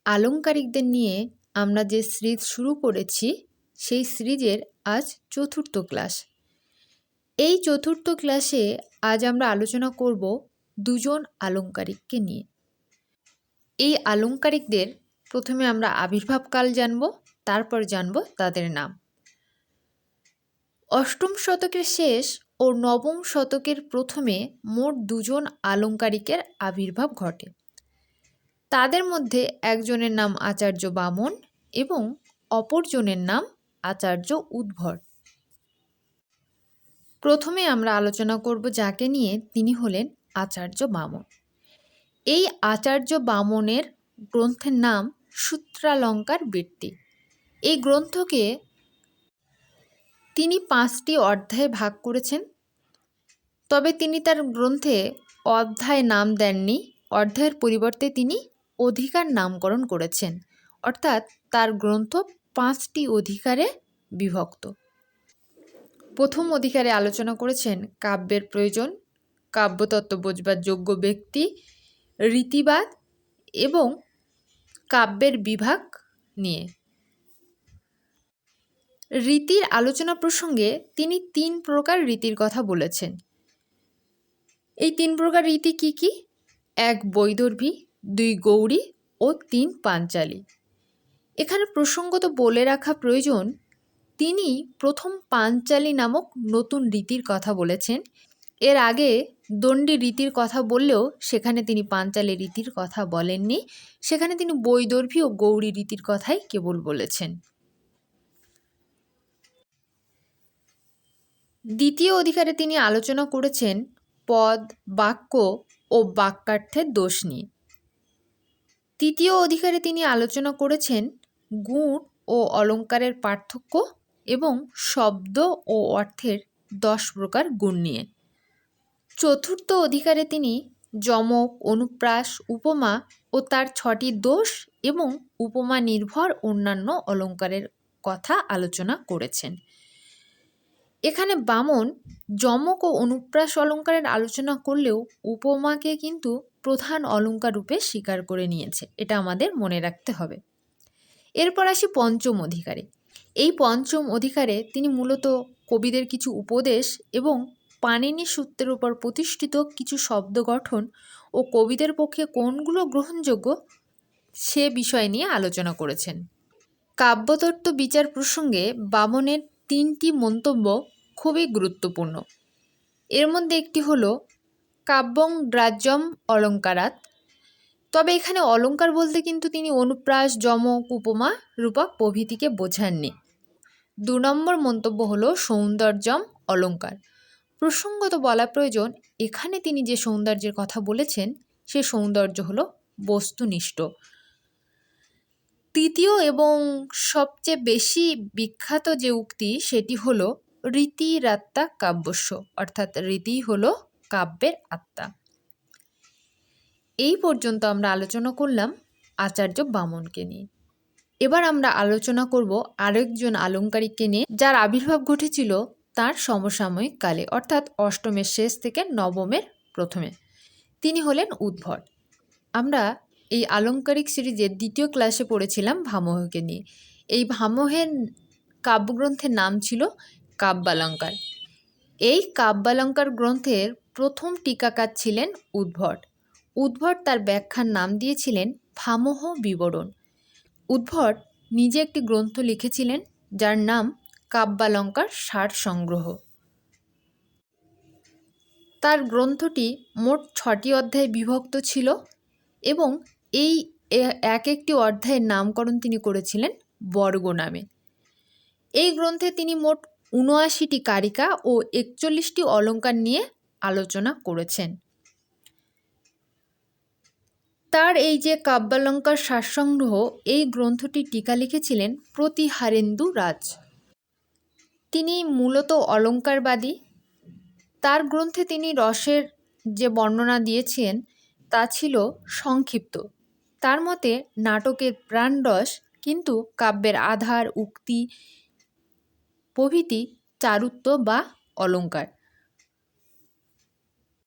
আলংকারিকদের নিয়ে আমরা যে সিরিজ শুরু করেছি সেই সিরিজের আজ চতুর্থ ক্লাস। এই চতুর্থ ক্লাসে আজ আমরা আলোচনা করব দুজন আলংকারিককে নিয়ে। এই আলংকারিকদের প্রথমে আমরা আবির্ভাবকাল জানব, তারপর জানব তাদের নাম। অষ্টম শতকের শেষ ও নবম শতকের প্রথমে মোট দুজন আলংকারিকের আবির্ভাব ঘটে। তাদের মধ্যে একজনের নাম আচার্য বামন এবং অপরজনের নাম আচার্য উদ্ভট। প্রথমে আমরা আলোচনা করব যাকে নিয়ে, তিনি হলেন আচার্য বামন। এই আচার্য বামনের গ্রন্থের নাম সূত্রালঙ্কার বৃত্তি। এই গ্রন্থকে তিনি 5টি অধ্যায়ে ভাগ করেছেন, তবে তিনি তার গ্রন্থে অধ্যায় নাম দেননি। অধ্যায়ের পরিবর্তে তিনি অধিকার নামকরণ করেছেন, অর্থাৎ তার গ্রন্থ 5টি অধিকারে বিভক্ত। প্রথম অধিকারে আলোচনা করেছেন কাব্যের প্রয়োজন, কাব্যতত্ত্ব বোঝবার যোগ্য ব্যক্তি, রীতিবাদ এবং কাব্যের বিভাগ নিয়ে। রীতির আলোচনা প্রসঙ্গে তিনি 3 প্রকার রীতির কথা বলেছেন। এই 3 প্রকার রীতি কি কি? 1 বৈদর্ভী, 2 গৌড়ী ও 3 পাঞ্চালী। এখানে প্রসঙ্গত বলে রাখা প্রয়োজন, তিনি প্রথম পাঞ্চালী নামক নতুন রীতির কথা বলেছেন। এর আগে দণ্ডী রীতির কথা বললেও সেখানে তিনি পাঞ্চালী রীতির কথা বলেননি, সেখানে তিনি বৈদর্ভী ও গৌড়ী রীতির কথাই কেবল বলেছেন। দ্বিতীয় অধিকারে তিনি আলোচনা করেছেন পদ, বাক্য ও বাক্যার্থের দোষ নিয়ে। তৃতীয় অধিকারে তিনি আলোচনা করেছেন গুণ ও অলঙ্কারের পার্থক্য এবং শব্দ ও অর্থের 10 প্রকার গুণ নিয়ে। চতুর্থ অধিকারে তিনি যমক, অনুপ্রাস, উপমা ও তার 6টি দোষ এবং উপমা নির্ভর অন্যান্য অলঙ্কারের কথা আলোচনা করেছেন। এখানে বামন যমক ও অনুপ্রাস অলঙ্কারের আলোচনা করলেও উপমাকে কিন্তু প্রধান অলঙ্কার রূপে স্বীকার করে নিয়েছে, এটা আমাদের মনে রাখতে হবে। এরপর আসি পঞ্চম অধিকারে। এই পঞ্চম অধিকারে তিনি মূলত কবিদের কিছু উপদেশ এবং পাণিনি সূত্রের উপর প্রতিষ্ঠিত কিছু শব্দ গঠন ও কবিদের পক্ষে কোনগুলো গ্রহণযোগ্য সে বিষয় নিয়ে আলোচনা করেছেন। কাব্যতত্ত্ব বিচার প্রসঙ্গে বামনের 3টি মন্তব্য খুবই গুরুত্বপূর্ণ। এর মধ্যে একটি হলো কাব্যং গ্রাহ্যম অলঙ্কারাৎ। তবে এখানে অলঙ্কার বলতে কিন্তু তিনি অনুপ্রাস, যমক, উপমা, রূপক প্রভৃতিকে বোঝাননি। 2 নম্বর মন্তব্য হলো সৌন্দর্যম অলঙ্কার। প্রসঙ্গত বলা প্রয়োজন, এখানে তিনি যে সৌন্দর্যের কথা বলেছেন সে সৌন্দর্য হলো বস্তুনিষ্ঠ। তৃতীয় এবং সবচেয়ে বেশি বিখ্যাত যে উক্তি সেটি হলো রীতিরাত্মা কাব্যস্য, অর্থাৎ রীতি হলো কাব্যের আত্মা। এই পর্যন্ত আমরা আলোচনা করলাম আচার্য বামনকে নিয়ে। এবার আমরা আলোচনা করব আরেকজন আলংকারিককে নিয়ে, যার আবির্ভাব ঘটেছিল তার সমসাময়িক কালে, অর্থাৎ অষ্টমের শেষ থেকে নবমের প্রথমে। তিনি হলেন উদ্ভট। আমরা এই আলংকারিক সিরিজের 2য় ক্লাসে পড়েছিলাম ভামহকে নিয়ে। এই ভামহের কাব্যগ্রন্থের নাম ছিল কাব্যালঙ্কার। এই কাব্যালঙ্কার গ্রন্থের প্রথম টিকাকার ছিলেন উদ্ভট। উদ্ভট তার ব্যাখ্যার নাম দিয়েছিলেন ভামহ বিবরণ। উদ্ভট নিজে একটি গ্রন্থ লিখেছিলেন যার নাম কাব্যালঙ্কার সার সংগ্রহ। তার গ্রন্থটি মোট 6টি অধ্যায়ে বিভক্ত ছিল এবং এই এক একটি অধ্যায়ের নামকরণ তিনি করেছিলেন বর্গ নামে। এই গ্রন্থে তিনি মোট ৭৯টি কারিকা ও ৪১টি অলঙ্কার নিয়ে আলোচনা করেছেন। তার এই যে কাব্যালঙ্কার সারসংগ্রহ, এই গ্রন্থটি টিকা লিখেছিলেন প্রতিহারেন্দু রাজ। তিনি মূলত অলঙ্কারবাদী। তার গ্রন্থে তিনি রসের যে বর্ণনা দিয়েছেন তা ছিল সংক্ষিপ্ত। তার মতে নাটকের প্রাণরস কিন্তু কাব্যের আধার, উক্তি প্রভৃতি চারুত্ব বা অলঙ্কার।